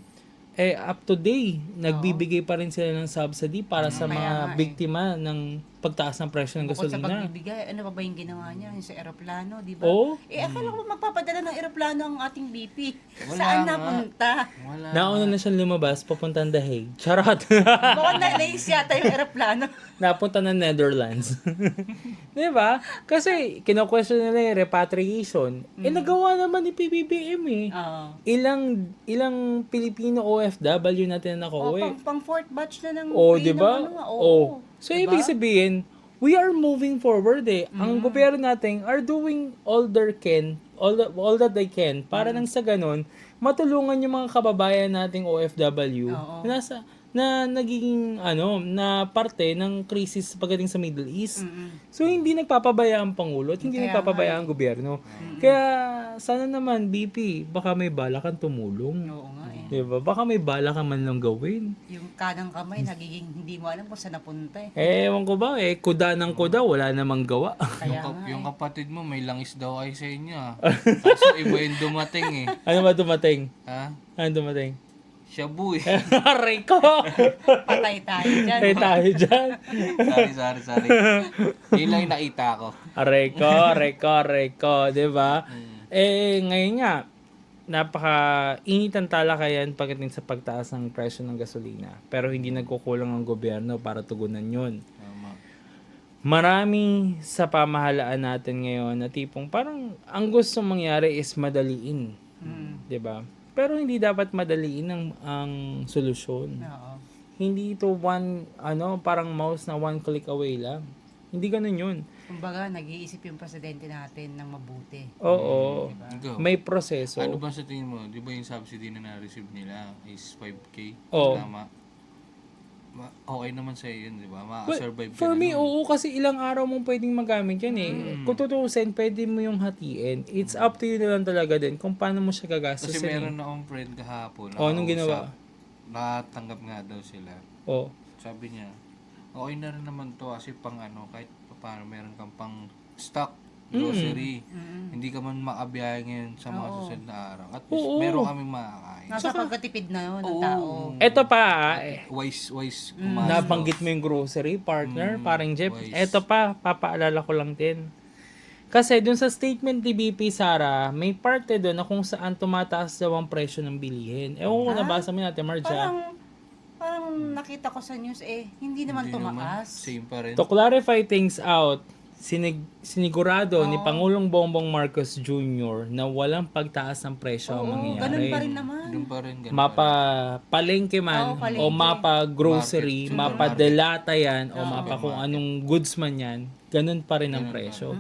Up to day, nagbibigay pa rin sila ng subsidy para sa Kaya mga nga eh. biktima ng pagtaas ng presyo ng Bukod sa gasolina. pagbibigay, ano pa ba yung ginawa niya? Yung sa eroplano, di ba? Oo. Akala ko ba magpapadala ng eroplano ang ating BP? Wala Saan nga. napunta? Wala. Nauna na siyang lumabas, papuntang The Hague. Charot! Baka na-lace yata yung eroplano. Napunta na Netherlands. Di ba? Kasi, kino-question nila yung repatriation. Nagawa naman ni PBBM eh. Oo. Ilang Pilipino OFW natin na Oh, nakauwi. pang fourth batch na ng Oh, free di ba? ng ano, Oh. So, Diba? ibig sabihin, we are moving forward eh. Ang gobyerno natin are doing all that they can para nang sa ganun, matulungan yung mga kababayan nating OFW Oo. na nagiging na parte ng krisis pagdating sa Middle East. Mm-mm. So hindi nagpapabaya ang pangulo at hindi Kaya nagpapabaya nga ang gobyerno. Kaya sana naman BP, baka may bala kang tumulong. Oo nga eh. 'Di ba? Baka may bala ka man lang gawin. Yung kanang kamay, nagiging hindi mo alam kung saan napunta eh. Ewan ko ba, kuda ng kuda, wala namang gawa. Kaya nga Yung eh. kapatid mo, may langis daw ay sa inyo ah. Kaso iba yung dumating eh. Ano ba dumating? Ha? Ano dumating? Shabu eh. Aray ko! Patay tayo dyan. Ay tayo dyan. Sorry. Yun lang yung nakita ko. Aray ko, di ba? Ngayon nga, napaka-init ang talakayan pagdating sa pagtaas ng presyo ng gasolina. Pero hindi nagkukulang ang gobyerno para tugunan yun. Tama. Marami sa pamahalaan natin ngayon na tipong parang ang gusto mangyari is madaliin. Mm. 'Di ba? Pero hindi dapat madaliin ang solusyon. Oo. Hindi ito parang mouse na one click away lang. Hindi ganun 'yun. Kumbaga, nag-iisip yung presidente natin ng mabuti. Oo. Go. May proseso. Ano ba sa tingin mo? Di ba yung subsidy na na-receive nila is 5K? Oo. Tama. Okay naman sa'yo yun, di ba? Well, Ma-survive ka for me, naman. oo, kasi ilang araw mong pwedeng magamit yan eh. Kung tutuusin, pwede mo yung hatiin. It's up to you na lang talaga din kung paano mo siya gagastos. Kasi meron na akong friend kahapon. Anong ginawa? Nakatanggap nga daw sila. Oh. Sabi niya, okay na rin naman to kasi pang kahit paano meron kang pang stock, grocery. Hindi ka man makabiyahe ngayon sa mga susunod na araw. At least Oo. meron kami makakain. Nasa pagkatipid na yun ng Oo. tao. Eto pa, Wise nabanggit mo yung grocery partner, parang Jeff. wise. Eto pa, papaalala ko lang din. Kasi dun sa statement ni BP Sara, may parte dun na kung saan tumataas daw ang presyo ng bilihin. Ewan ko, nabasa mo natin, Marja. Parang nakita ko sa news hindi naman Hindi naman. tumaas. Same pa rin. To clarify things out, sinigurado ni Pangulong Bongbong Marcos Jr. na walang pagtaas ng presyo ang Oo, mangyayari. ganun pa rin naman. Doon pa rin. ganun Mapa-palengke man, Oo, palengke. o mapa-grocery, Market, mapa-delata yan, o mapa kung anong goods man yan, ganun pa rin ang presyo.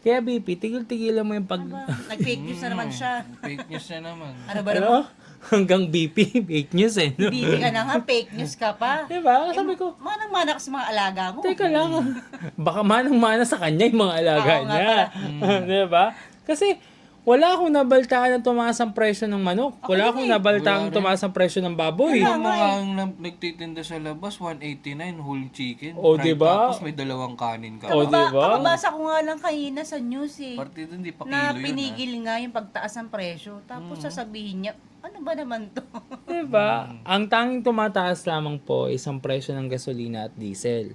Kaya BP, tigil-tigilan mo yung pag... Nag-fake news na naman siya. Fake news na naman. Ano ba naman? Hanggang BP, fake news eh. No? Hindi ka na nga, fake news ka pa. Diba? Sabi ko, Manang-mana ka sa mga alaga mo. teka lang. Baka manang-mana sa kanya yung mga alaga Oo nga niya. Diba? Kasi wala akong nabaltaan na tumaas ang presyo ng manok. Wala akong nabaltaan na tumaas ang presyo ng baboy. Yung mga nagtitinda sa labas, 189 whole chicken. O, Fried, diba? Tapos may dalawang kanin ka. O, diba? Kababasa ko nga lang kanina sa news Parte doon, di pa na kilo yun. pinigil nga yung pagtaas ng presyo. Tapos sasabihin niya, ano ba naman to? Diba? Ang tanging tumataas lamang po is ang presyo ng gasolina at diesel.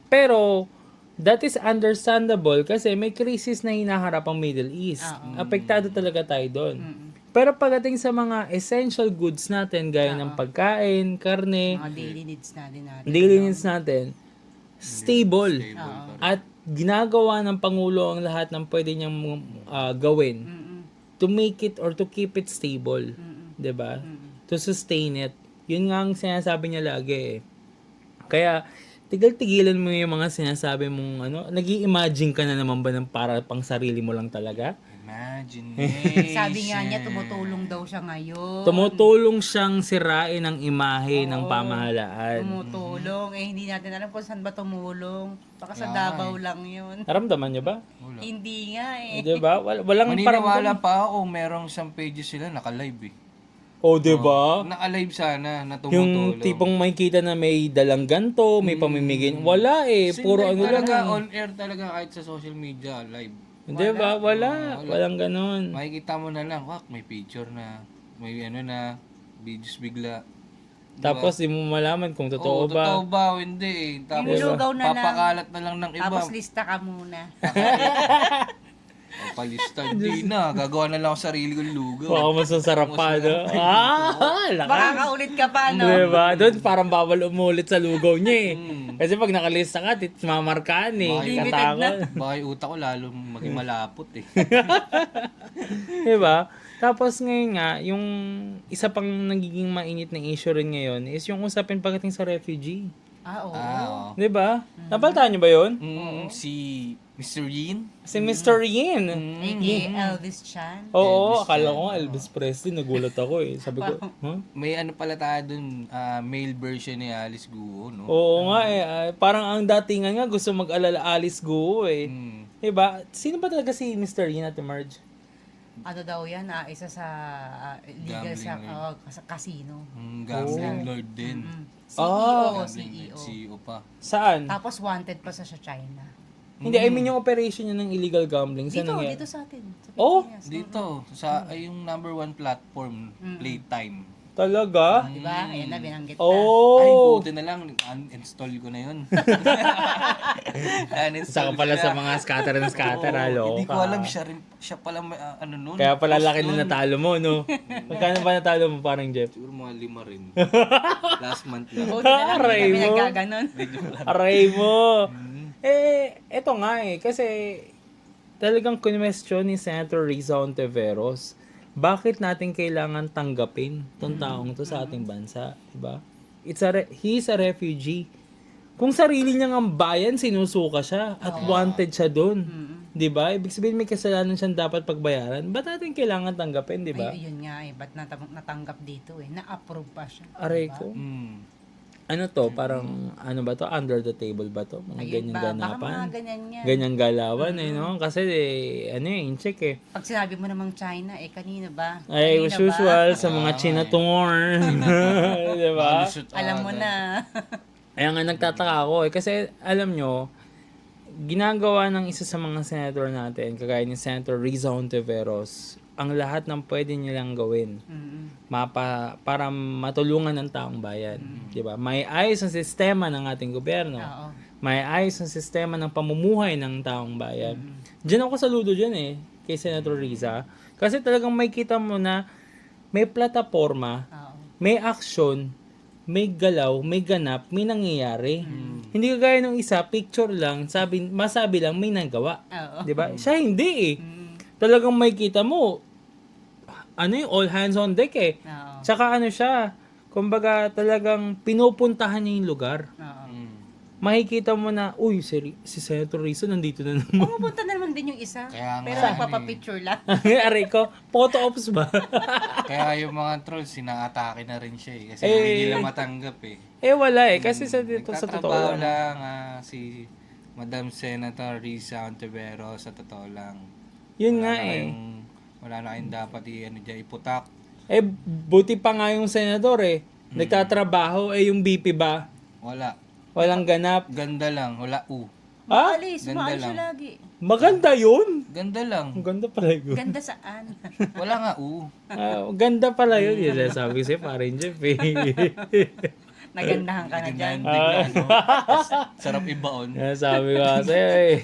Pero, that is understandable kasi may krisis na hinaharap ang Middle East. Apektado talaga tayo doon. Pero pagdating sa mga essential goods natin, gaya ng pagkain, karne, Mga daily needs natin. daily needs natin, stable. At ginagawa ng Pangulo ang lahat ng pwede niyang gawin to make it or to keep it stable. 'Di ba? To sustain it. Yun nga ang sinasabi niya lagi eh. Kaya, tigil-tigilan mo yung mga sinasabi mong nag-i-imagine ka na naman ba ng para pang sarili mo lang talaga? Imagination. Sabi nga niya, tumutulong daw siya ngayon. Tumutulong siyang sirain ang imahe ng pamahalaan. Tumutulong. Hindi natin alam kung saan ba tumulong. Baka sa Kaya Davao lang yun. Naramdaman niyo ba? Wala. Hindi nga eh. Di ba? Walang Maniniwala pa ako merong isang pages sila naka-live eh. Oh, di ba? Naka-live sana na Yung tumutulong. tipong makikita na may dalang ganto, may pamimigay. Wala eh. Kasi Puro live lang. talaga, on air talaga kahit sa social media, live. Di ba? Wala. Walang ganon. Makikita mo na lang, may picture na, may na, videos bigla. Tapos di mo malaman kung totoo ba. Totoo ba o hindi eh. Tapos Nilugaw na lang. papakalat na lang ng iba. Tapos lista ka muna. Palista, hindi na. Gagawa na lang ako sarili kong lugaw. Baka mas masarap pa, no? Lakas. Makakaulit ka pa, no? Diba? Doon parang bawal umulit sa lugaw niya eh. Kasi pag nakalista ka, mamarkaan eh. Limited Katakot. Baka yung utak ko lalo maging malapot eh. Diba? Tapos ngayon nga, yung isa pang nagiging mainit na issue rin ngayon is yung usapin pagdating sa refugee. Oo. Oo. Diba? Napalitan niyo ba yun? Si Mr. Yin. Si Mr. Yin. A.K.A. Elvis Chan. Oo, akala ko nga Elvis Presley. Nagulat ako eh. Sabi ko, huh? May ano pala tayo dun, male version ni Alice Guo, no? Oo nga eh. Parang ang datingan nga gusto mag-alala Alice Guo eh. Diba? Sino ba talaga si Mr. Yin at Marge? Ano daw yan? Isa sa legal sa, Gambling sa casino. Gambling lord din. CEO. Gambling lord, CEO pa. Saan? Tapos wanted pa sa China. Hindi, I mean yung operation niya ng illegal gambling. Saan Dito, nangyari? dito sa atin. Sa Oh! Pilipinas. Dito, sa ay yung number 1 platform, Playtime. Talaga? Diba? Ayan na, binanggit na. Ay, Oh! buti na lang, uninstall ko na yun. Saka pala sa mga scatter and scatter, halo. Hindi ko alam, siya pala may, ano nun. Kaya pala post laki nun. na natalo mo, no? Magkano ba natalo mo parang Jeff? Siguro mga 5 rin. Last month lang. Buti na lang, Aray hindi kami mo. nagkaganon. Aray mo! Eto nga eh, kasi talagang question ni Senator Riza Ontiveros, bakit natin kailangan tanggapin tong taong to sa ating bansa, diba? He's a refugee. Kung sarili niyang ang bayan, sinusuka siya at wanted siya doon. 'Di ba? Ibig sabihin may kasalanan siyang dapat pagbayaran. Ba't natin kailangan tanggapin, 'di ba? Ay, yun nga eh. Ba't natanggap dito eh? Na-approve pa siya. Aray ko. Ano to? Parang ano ba to? Under the table ba to? Mga Ayun ganyang ba? Baka ganapan. mga ganyan yan. Ganyang galawan eh, no? Kasi in-check eh. Pag sinabi mo namang China, kanina ba? Ay, Kanina as ba? usual, sa mga Chinatorn. Di ba? Alam mo na. Kaya nga nagtataka ako eh. Kasi alam nyo, ginagawa ng isa sa mga senator natin, kagaya ni Senator Riza Ontiveros, ang lahat ng pwede nilang gawin para matulungan ng taong bayan. Di ba? May ayos ang sistema ng ating gobyerno. Oo. May ayos ang sistema ng pamumuhay ng taong bayan. Diyan ako saludo dyan eh, kay Senator Riza. Kasi talagang may kita mo na may plataforma, Oo. may aksyon, may galaw, may ganap, may nangyayari. Hindi kagaya nung isa, picture lang, masabi lang may nagawa. Oo. 'Di ba? Siya hindi eh. Talagang may kita mo, all hands on deck eh. Oo. Tsaka siya, kumbaga talagang pinupuntahan niya yung lugar. Oo. Makikita mo na, uy, si Senator Rizzo nandito na naman. Pumupunta na naman din yung isa. Kaya nga, Pero nagpapapicture lang. Aray ko, photo ops ba? Kaya yung mga trolls, sinaatake na rin siya eh. Kasi hindi nila matanggap eh. Wala eh. Kasi sa totoo Nagtatrabaho lang. lang si Madam Senator Riza Ontiveros sa totoo lang. Yun nga eh. Wala na kayong dapat iputak. Buti pa nga yung senador eh. Nagtatrabaho yung BP ba? Wala. Walang ganap. Ganda lang. Wala u. Ah? Maalis Ganda siya lang. lagi. Maganda yun. Ganda lang. Ang ganda pala yun. Ganda saan? Wala nga u. Ganda pala yun. Yung sabi ko sa'yo, parin Jeff eh. Nagandahan ka na dyan. Bigla, no? Sarap ibaon. Sabi ko sa'yo eh.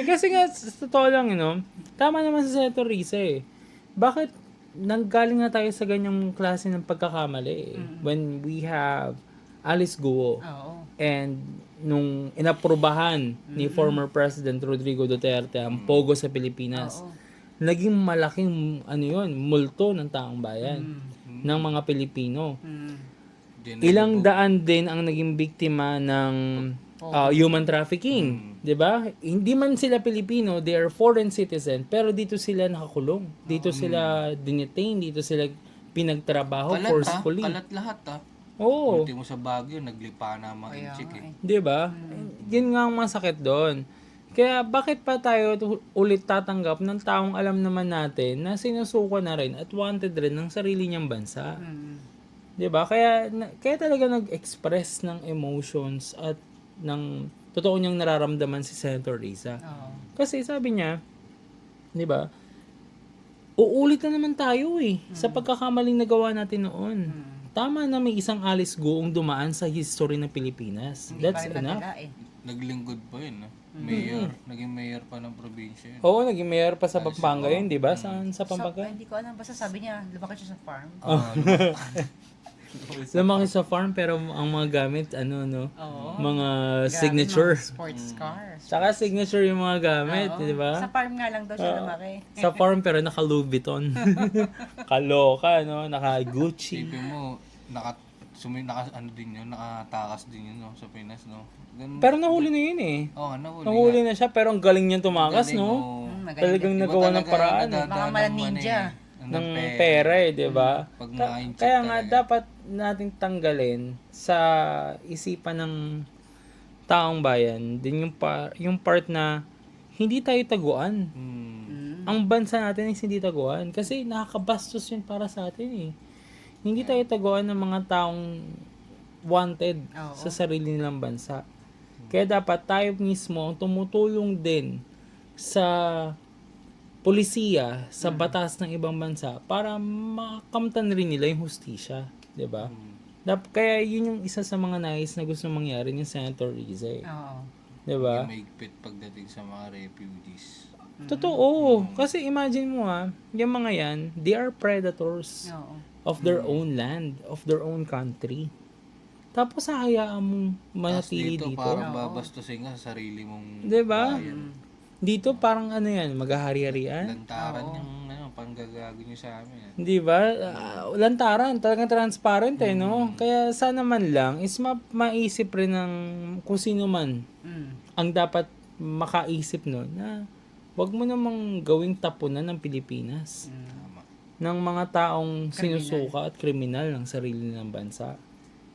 Kasi nga, sa totoo lang, tama naman si Senator Risa eh. Bakit nanggaling na tayo sa ganyang klase ng pagkakamali eh? When we have Alice Guo Oo. and nung inaprubahan ni former President Rodrigo Duterte ang Pogo sa Pilipinas, Oo. naging malaking multo ng taong bayan ng mga Pilipino. Ilang daan din ang naging biktima ng human trafficking, 'di ba? Hindi man sila Pilipino, they are foreign citizen, pero dito sila nakakulong. Dito sila dinetain, dito sila pinagtrabaho forcefully. Kalat lahat Oo. Ultimo sa Baguio, naglipa na ang mga inchik eh. 'Di ba? Yun nga ang masakit doon. Kaya bakit pa tayo ulit tatanggap ng taong alam naman natin na sinusuko na rin at wanted rin ng sarili niyang bansa? 'Di ba? Kaya talaga nag-express ng emotions at ng totoo niyang nararamdaman si Senator Risa. Kasi sabi niya, 'di ba? Uulit na naman tayo sa pagkakamaling nagawa natin noon. Tama na may isang Alice Goong dumaan sa history ng Pilipinas. That's enough. Naglingkod pa yun. Mayor. Naging mayor pa ng probinsya yun. Oo, naging mayor pa sa Pampanga yun, di ba? Saan sa Pampanga? Hindi ko alam. Basta sabi niya, lumaki siya sa farm. Lumaki sa farm pero ang mga gamit, mga signature. Mga sports cars. Saka signature yung mga gamit, di ba? Sa farm nga lang daw siya lumaki. Sa farm pero naka Louis Vuitton. Kaloka, naka Gucci. Isipin mo, nakatakas din yun sa Pinas, no? Ganun. Pero nahuli na yun eh. Oo, nahuli Nahuli na siya pero ang galing niyang tumakas, no? Talagang nagawa ng paraan. Baka mala ninja. Ng pera di ba? Pag ma-incheck Kaya nga talaga. dapat nating tanggalin sa isipan ng taong bayan din yung part na hindi tayo taguan. Ang bansa natin is hindi taguan kasi nakakabastos yun para sa atin eh. Hindi tayo taguan ng mga taong wanted sa sarili nilang bansa. Kaya dapat tayo mismo ang tumutulong din sa polisiya, sa batas ng ibang bansa para makamtan rin nila yung hustisya, 'di ba? Kaya yun yung isa sa mga nais na gusto mangyari ni Senator Riza. Oo. 'Di ba? Mahigpit pagdating sa mga refugees. Totoo. Kasi imagine mo yung mga yan, they are predators of their own land, of their own country. Tapos hayaan mong manatili dito. Parang babastusin ka sa sarili mong 'Di ba? bayan. Dito parang yan, maghahari-harian. Lantaran yung panggagago nyo sa amin. 'Di ba? Lantaran, talagang transparent no? Kaya sana man lang is maisip rin ng kung sino man ang dapat makaisip no na wag mo namang gawing tapunan ng Pilipinas. Ng mga taong sinusuka at kriminal ng sarili ng bansa.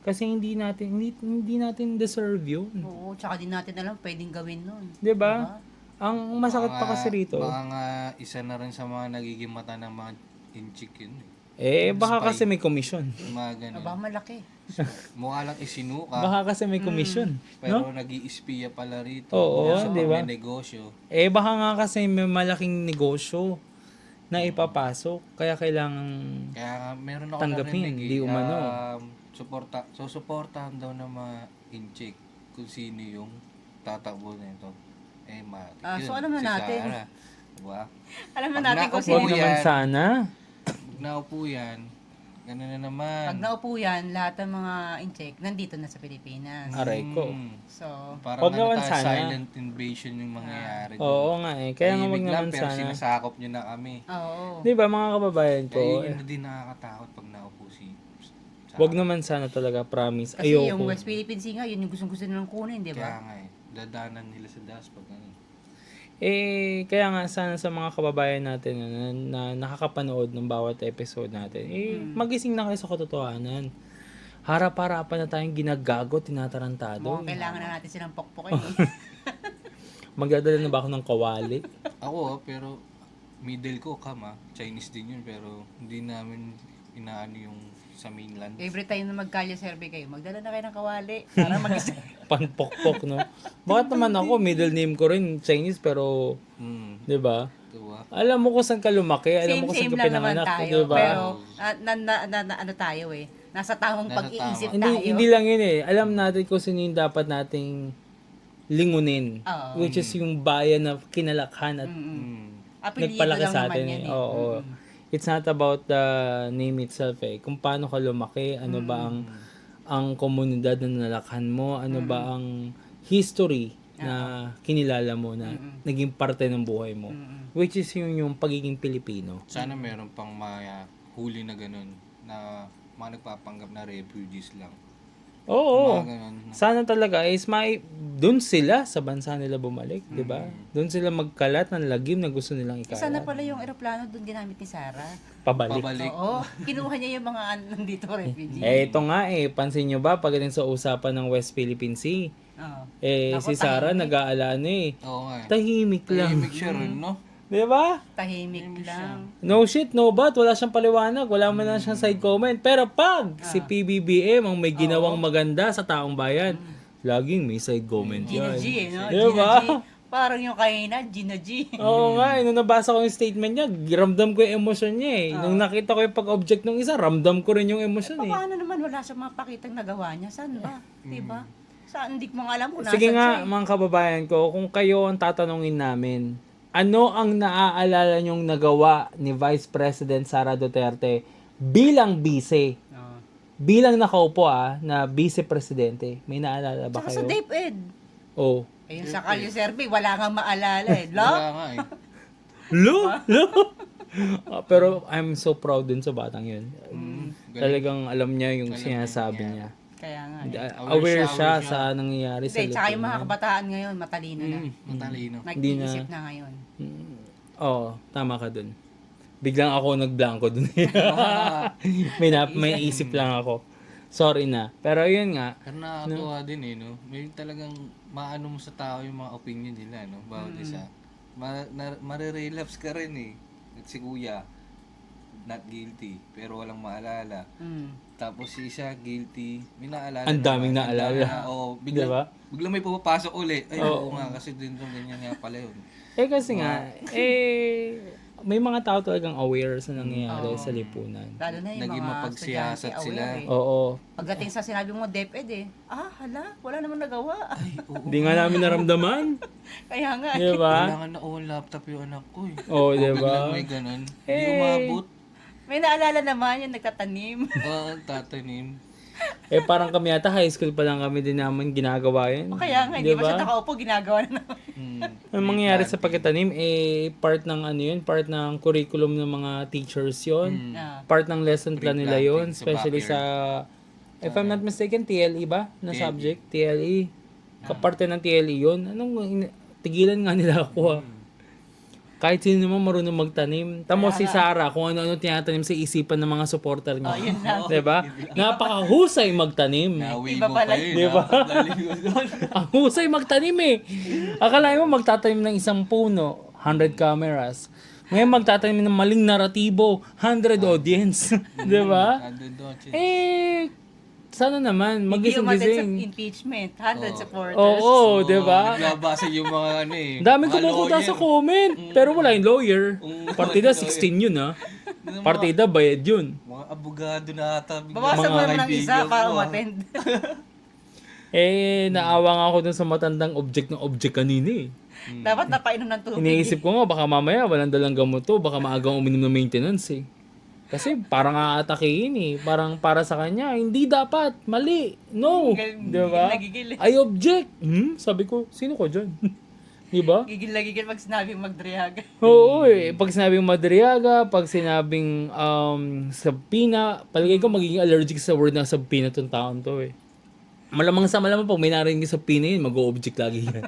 Kasi hindi natin deserve yun. Oo, tsaka di natin alam pwedeng gawin nun. 'Di ba? Ang masakit pa kasi rito. Baka nga isa na rin sa mga nagiging mata ng mga inchik yun. Baka kasi may commission. Yung mga ganun. Baka malaki. Mukha lang isinuka. Baka kasi may commission. Pero nag-i-espiya pala rito. Oo, Sa di ba? may negosyo. Baka nga kasi may malaking negosyo na ipapasok. Kaya kailangan Kaya meron ako tanggapin, narinig di umano. Suportahan daw ng mga inchik kung sino yung tatakbo nito. Matik yun. So alam na Si natin. Sara. Diba? Alam na Pag natin kung naupo sino. Huwag naman yan. sana. Pag naupo yan, gano'n na naman. Pag naupo yan, lahat ng mga incheck nandito na sa Pilipinas. Aray ko. So, Parang Huwag naman sana. silent invasion yung mangyayari. Oo nga Kaya nga wag Tahimik lang, naman pero sana. sinasakop nyo na kami. oo. Di ba mga kababayan ko? Kaya yun na din nakakatakot pag naupo si Wag naman sana talaga, promise. Kasi Ayoko. yung West Philippine Sea nga, yun yung gustong-gusto nilang kunin, di Kaya ba? nga dadanan nila sa das pag ano. Kaya nga sana sa mga kababayan natin na nakakapanood ng bawat episode natin, magising na kayo sa katotohanan. Harap-harapan na tayong ginagago, tinatarantado. Mukhang kailangan na natin silang pokpokin. Magdadala na ba ako ng kawali? Ako pero middle ko Chinese din yun pero hindi namin inaano yung sa mainland. Every time na magkalya survey kayo, magdala na kayo ng kawali para mag-isa. Panpokpok, no? Bakit naman ako, middle name ko rin Chinese, pero, di ba? Diba? Alam mo kung saan ka lumaki, alam mo kung saan Same ka lang naman pinanganak, tayo. di ba? Pero, ano tayo nasa tamang Nasa pag-iisip tama. tayo. Hindi lang yun Alam natin kung sino yung dapat nating lingunin. Oo. Which is yung bayan na kinalakhan at Apelyido nagpalaki lang sa naman atin. yan Oo. It's not about the name itself Kung paano ka lumaki, ano ba ang komunidad na nalakhan mo, ano ba ang history na kinilala mo na naging parte ng buhay mo. Which is yung pagiging Pilipino. Sana meron pang huli na ganun na mga nagpapanggap na refugees lang. Oo. Mga ganun. Sana talaga is doon sila sa bansa nila bumalik, 'di ba? Doon sila magkalat ng lagim na gusto nilang Sana ikalat. pala yung eroplano doon ginamit ni Sarah. Pabalik. Pabalik. Oo, kinuha niya yung mga nandito refugee. Ito nga pansin nyo ba pagdating sa usapan ng West Philippine Sea? Oo. Si Sarah nag-aalala Oo nga. Tahimik lang. Tahimik siya rin, no? 'Di ba? Tahimik lang. No shit, no but, wala siyang paliwanag, wala man lang siyang side comment. Pero pag si PBBM ang may ginawang maganda sa taong bayan, laging may side comment Gina yan. G, eh, no? Diba? Gina G. Parang yung kanina, Gina G. Oo nga, nung nabasa ko yung statement niya, ramdam ko yung emosyon niya eh. Nung nakita ko yung pag-object ng isa, ramdam ko rin yung emosyon eh. Paano naman wala siyang mapakitang nagawa niya? Saan ba? Diba? Saan? Hindi ko mga alam kung nasan Sige siya nga, eh. mga kababayan ko, kung kayo ang tatanungin namin, ano ang naaalala niyong nagawa ni Vice President Sara Duterte bilang vice? Oo. Bilang nakaupo na vice-presidente. May naalala ba Tsaka sa kayo? DepEd. Oh. Ayun sa Kalye Survey, wala nga maalala eh. Lo? Wala nga eh. Lo? Pero I'm so proud dun sa batang yun. Talagang alam niya yung sinasabi niya. Kaya nga. Aware siya sa nangyayari sa Hindi, tsaka yung mga lipunan. kabataan ngayon, matalino na. Matalino. Nag-iisip na ngayon. Oo, tama ka dun. Biglang ako nagblanko dun. may isip lang ako. Sorry na. Pero yun nga, Pero nakakatuwa din eh, no? May talagang maano mo sa tao yung mga opinion nila, no? Bawat isa. Marirelapse ka rin eh. At si kuya, not guilty, pero walang maalala. Tapos si isa, guilty. May naalala Ang daming naman. naalala. Oo, biglang, Diba? biglang may pumapasok ulit. Ay, oo nga, kasi din itong ganyan nga pala yun. kasi nga, may mga tao talagang aware sa nangyayari sa lipunan. Lalo na yung Naging mga mapagsiyasat estudyante sila. aware eh. Oo. Pagdating sa sinabi mo DepEd eh, hala, wala naman nagawa. Hindi nga namin naramdaman. Kaya nga Di ba? Kailangan na on laptop yung anak ko eh. Oo, di Biglang ba? may ganun. Hindi umabot. May naalala naman yung nagtatanim. Tatanim. Parang kami yata high school pa lang kami din naman ginagawa yun. Kaya nga, hindi pa siya nakaupo, ginagawa na naman. Ang mangyayari sa pagkatanim, part ng ano yun, part ng curriculum ng mga teachers yun. Part ng lesson plan nila yun, Sa especially sa, if I'm not mistaken, TLE ba? Na subject? TLE. Kaparte ng TLE yun. Tigilan nga nila ako Kahit sino naman marunong magtanim. Tamo si Sarah, kung ano-ano tinatanim sa isipan ng mga supporter niya. Yun lang. Diba? Napakahusay magtanim. Nawi Iba mo pala pa yun. Di ba? Lalim mo doon. Ang husay magtanim eh. Akalain mo magtatanim ng isang puno, 100 cameras. Ngayon magtatanim ng maling naratibo, 100 audience. Di ba? Andun doon. Sana naman, Hindi umatin sa magising-gising. impeachment, 100 supporters. Oo, di ba? Nagbabasa yung mga ano eh. Daming mga kumukuta lawyer. sa comment. Pero wala yung lawyer. Partida 16 yun Partida bayad yun. Mga abogado na ata. Bawasan mo naman ng isa para mo, umattend. Naawa nga ako dun sa matandang object ng object kanina Dapat napainom ng tubig. Iniisip ko nga, baka mamaya walang dalang gamot to, baka maagang uminom ng maintenance Kasi parang aatakihin Parang para sa kanya, hindi dapat, mali, no. Diba? Nagigil. I object. Sabi ko, sino ko dyan? Diba? Gigil na gigil pag sinabing magdriyaga. Oo Pag sinabing madriaga, pag sinabing sabpina, palagay ko magiging allergic sa word na sabpina tong taon to Malamang sa malamang pag may narinig sa pina yun, mag-o-object lagi yan.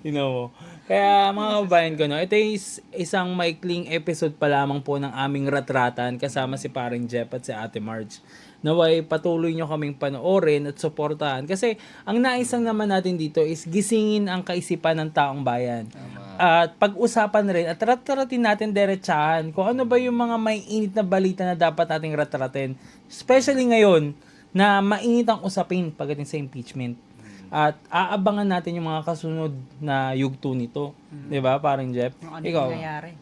You know? Kaya mga kabayan ko, ito is isang maikling episode pa lamang po ng aming ratratan kasama si paring Jeff at si Ate Marge. Naway patuloy nyo kaming panoorin at suportahan. Kasi ang naisang naman natin dito is gisingin ang kaisipan ng taong bayan. At pag-usapan rin at ratratin natin diretsahan kung ano ba yung mga may init na balita na dapat nating ratratin. Especially ngayon, na mainit ang usapin pagdating sa impeachment. At aabangan natin yung mga kasunod na yugto nito. 'Di ba, parang Jeff? Yung ano Ikaw. nangyayari.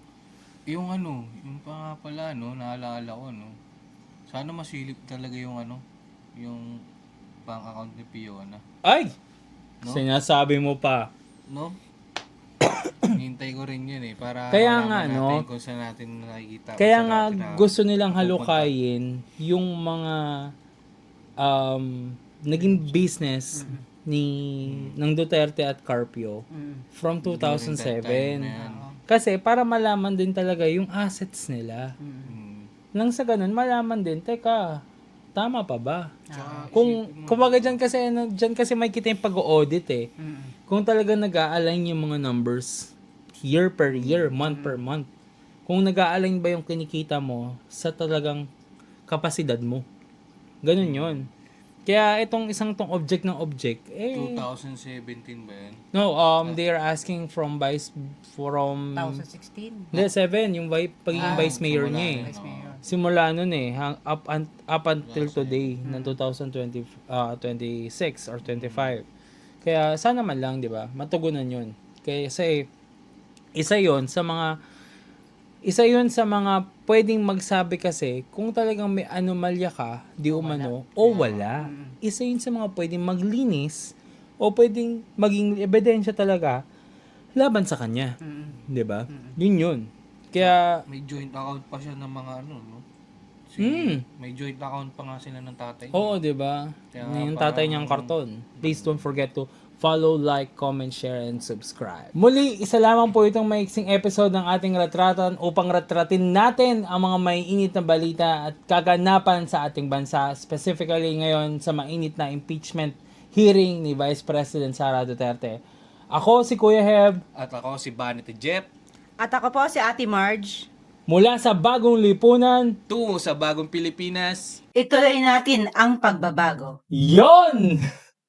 Yung yung pa nga pala, naalala ko, sana masilip talaga yung yung bank account ni Fiona. Ay! Sinasabi mo pa. No? Hintay ko rin yun para Kaya malaman nga, natin kung saan natin nakikita. Kaya kung nga saan natin gusto nilang halukayin yung mga naging business ng Duterte at Carpio from 2007. Kasi para malaman din talaga yung assets nila. Nang sa ganun, malaman din, teka, tama pa ba? Tsaka, Kumbaga dyan kasi may kita yung pag-audit eh. Kung talaga nag-a-align yung mga numbers year per year, month per month. Kung nag-a-align ba yung kinikita mo sa talagang kapasidad mo. Ganun yun. Kaya itong isang tong object ng object, 2017 ba yan? no, they are asking from 2016. hindi, 7, yung pagiging vice mayor simula niya eh. nun, Vice Mayor. Simula nun eh, up until today, ng 2026 or 25. Kaya sana man lang, di ba, matugunan yun. Kasi isa yun sa mga pwedeng magsabi kasi kung talagang may anomalya ka, di umano, o wala. Isa yun sa mga pwedeng maglinis o pwedeng maging ebidensya talaga laban sa kanya. Di ba? Yun. Kaya, May joint account pa siya ng mga ano, no? May joint account pa nga sila ng tatay niya. oo, di ba? Kaya Yung parang- tatay niyang karton. Please don't forget to follow, like, comment, share, and subscribe. Muli, isa lamang po itong maiksing episode ng ating retratan upang retratin natin ang mga mainit na balita at kaganapan sa ating bansa, specifically ngayon sa mainit na impeachment hearing ni Vice President Sara Duterte. Ako si Kuya Heb, At ako si Vanity Jeff, At ako po si Ate Marge. mula sa Bagong Lipunan. tungo sa bagong Pilipinas. Ituloy natin ang pagbabago. Yon!